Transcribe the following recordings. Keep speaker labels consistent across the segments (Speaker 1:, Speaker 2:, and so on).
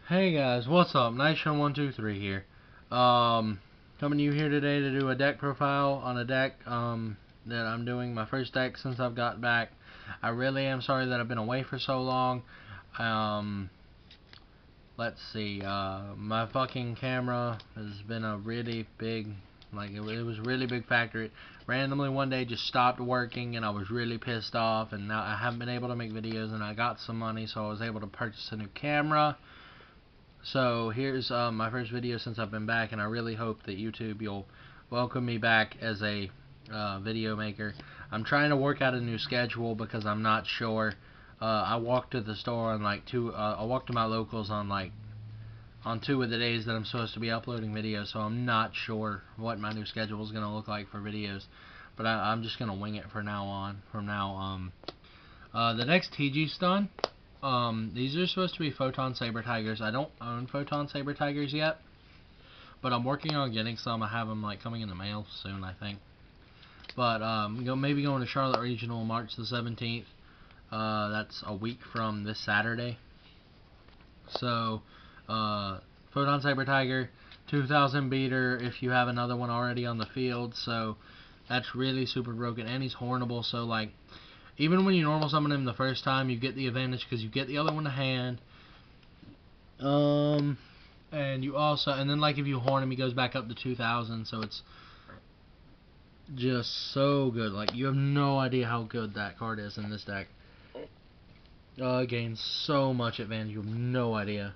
Speaker 1: Hey guys, what's up? Nitro123 here. Coming to you here today to do a deck profile on a deck that I'm doing, my first deck since I've got back. I really am sorry that I've been away for so long. Let's see, my fucking camera has been a really big, it was a really big factor. It randomly one day just stopped working and I was really pissed off, and now I haven't been able to make videos, and I got some money so I was able to purchase a new camera. So here's my first video since I've been back, and I really hope that YouTube, you'll welcome me back as a video maker. I'm trying to work out a new schedule because I'm not sure. I walked to the store on I walked to my locals on on 2 of the days that I'm supposed to be uploading videos, so I'm not sure what my new schedule is going to look like for videos. But I'm just going to wing it from now on. The next TG's done. These are supposed to be Photon Saber Tigers. I don't own Photon Saber Tigers yet, but I'm working on getting some. I have them coming in the mail soon, I think. But maybe going to Charlotte Regional March the 17th. That's a week from this Saturday. So, Photon Saber Tiger, 2000 beater if you have another one already on the field. So that's really super broken, and he's hornable. So even when you normal summon him the first time, you get the advantage because you get the other one to hand. And you also, and then if you horn him, he goes back up to 2000. So it's just so good. You have no idea how good that card is in this deck. Gains so much advantage. You have no idea.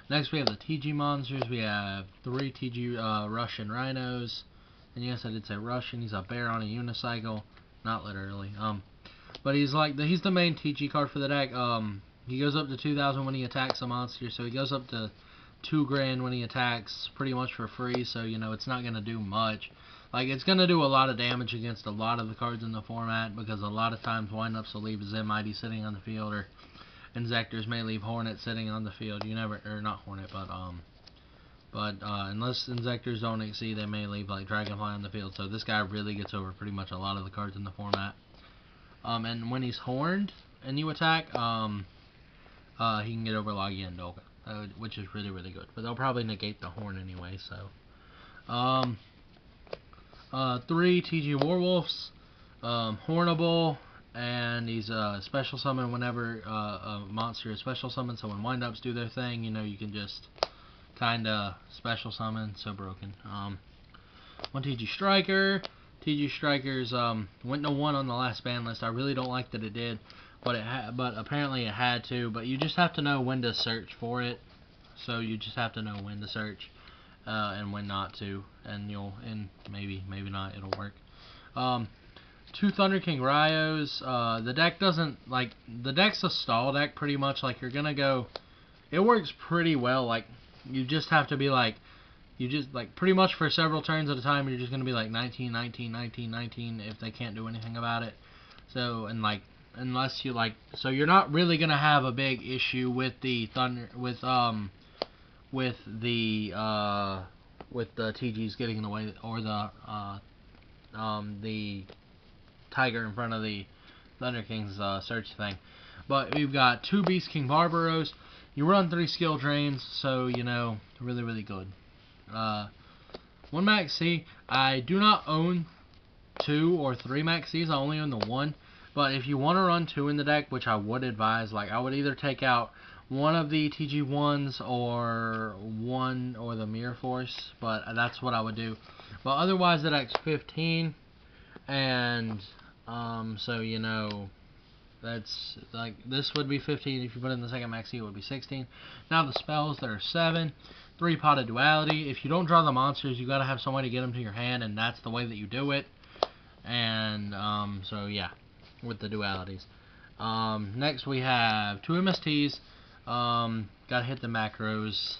Speaker 1: Next we have the TG monsters. We have 3 TG Russian rhinos. And yes, I did say Russian. He's a bear on a unicycle. Not literally. But he's the main TG card for the deck. He goes up to 2,000 when he attacks a monster, so he goes up to 2 grand when he attacks, pretty much for free. So it's not gonna do much. It's gonna do a lot of damage against a lot of the cards in the format, because a lot of times windups will leave Zen-Mighty sitting on the field, or Inzectors may leave Hornet sitting on the field. Or not Hornet, but unless Inzectors don't exceed, they may leave Dragonfly on the field. So this guy really gets over pretty much a lot of the cards in the format. And when he's horned and you attack, he can get over Logia and Dolka, which is really, really good. But they'll probably negate the horn anyway. So 3 TG Warwolves, hornable, and he's a special summon whenever a monster is special summoned. So when windups do their thing, you can just kinda special summon. So broken. 1 TG Striker. TG Strikers went to 1 on the last ban list. I really don't like that it did, but apparently it had to. But you just have to know when to search for it. So you just have to know when to search and when not to, and maybe not, it'll work. 2 Thunder King Ryos. The deck doesn't the deck's a stall deck pretty much. You're gonna go. It works pretty well. You just have to be you just pretty much for several turns at a time, you're just gonna be 19, 19, 19, 19 if they can't do anything about it. So unless you so you're not really gonna have a big issue with the thunder with the TGs getting in the way, or the tiger in front of the Thunder King's search thing. But we've got 2 Beast King Barbaros. You run 3 skill drains, so really, really good. 1 Max C. I do not own 2 or 3 Max Cs. I only own the 1. But if you want to run 2 in the deck, which I would advise, I would either take out one of the TG1s or the Mirror Force. But that's what I would do. But otherwise, the deck's 15, and so that's this would be 15. If you put in the second Max C, it would be 16. Now the spells, there are 7. 3 Potted Duality. If you don't draw the monsters, you gotta have some way to get them to your hand, and that's the way that you do it. And so yeah, with the dualities. Next we have 2 MSTs. Gotta hit the macros.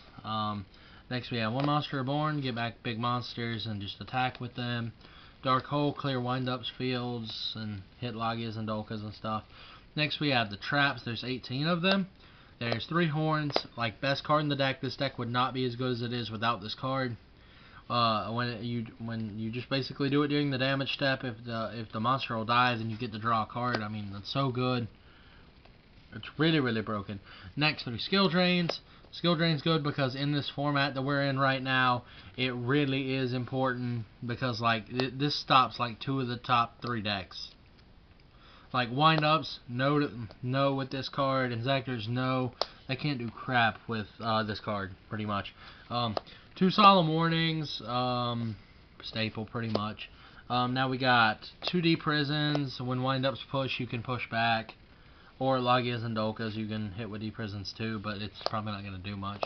Speaker 1: Next we have 1 Monster Reborn. Get back big monsters and just attack with them. Dark Hole, clear windups, fields, and hit Logias and Dolkas and stuff. Next we have the traps. There's 18 of them. There's 3 horns. Best card in the deck. This deck would not be as good as it is without this card. When you just basically do it during the damage step, if the monster will dies and you get to draw a card, I mean, that's so good. It's really, really broken. Next, 3 skill drains. Skill drain's good because in this format that we're in right now, it really is important because like this stops like 2 of the top 3 decks. Like windups, no with this card, and Zectors, no. They can't do crap with this card, pretty much. 2 solemn warnings, staple pretty much. Now we got 2D prisons. When windups push, you can push back. Or Lagias and Dolkas, you can hit with D-Prisons too, but it's probably not going to do much.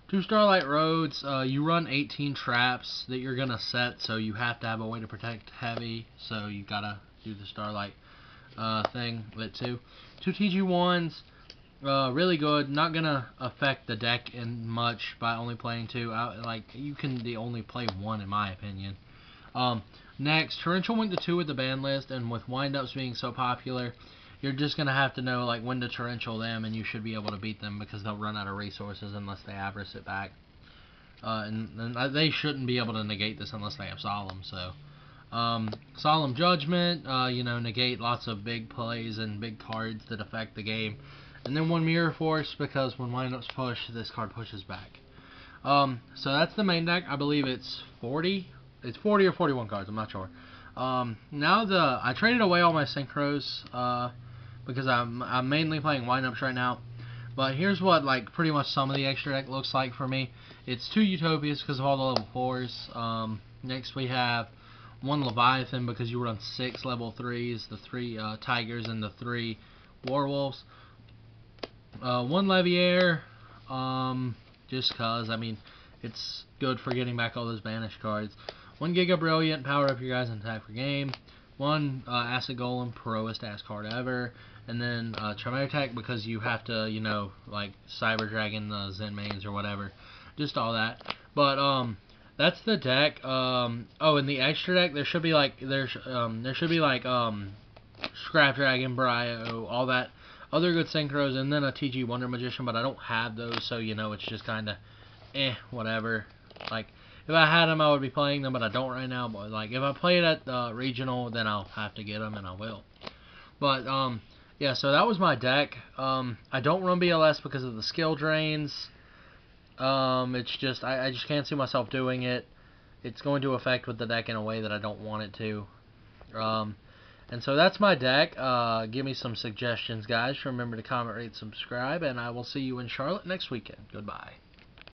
Speaker 1: 2 Starlight Roads, you run 18 traps that you're going to set, so you have to have a way to protect heavy, so you got to do the Starlight thing with it too. 2 TG1s, really good, not going to affect the deck in much by only playing 2. Like, you can only play 1 in my opinion. Next, Torrential went to 2 with the ban list, and with windups being so popular, you're just going to have to know like when to torrential them, and you should be able to beat them because they'll run out of resources unless they Avarice it back. And they shouldn't be able to negate this unless they have Solemn. So, Solemn Judgment, you know, negate lots of big plays and big cards that affect the game. And then 1 Mirror Force because when windups push, this card pushes back. So that's the main deck. I believe it's 40. It's 40 or 41 cards. I'm not sure. Now I traded away all my synchros because I'm mainly playing windups right now. But here's what like pretty much some of the extra deck looks like for me. It's 2 Utopias because of all the level 4s. Next we have 1 Leviathan because you run 6 level 3s, the 3 Tigers and the 3 Warwolves. 1 Leviair, just cause, I mean, it's good for getting back all those banished cards. 1 Giga Brilliant, power up your guys and attack for game. 1 Acid Golem, proest ass card ever. And then Trimeratech because you have to, you know, like Cyber Dragon the Zen mains or whatever. Just all that. But that's the deck. Oh, in the extra deck there should be like Scrap Dragon, Brio, all that other good synchros, and then a TG Wonder Magician, but I don't have those, so you know it's just kind of whatever. Like if I had them, I would be playing them, but I don't right now. But like if I play it at regional, then I'll have to get them, and I will. But yeah, so that was my deck. I don't run BLS because of the skill drains. It's just I just can't see myself doing it. It's going to affect with the deck in a way that I don't want it to. And so that's my deck. Give me some suggestions, guys. Remember to comment, rate, subscribe, and I will see you in Charlotte next weekend. Goodbye.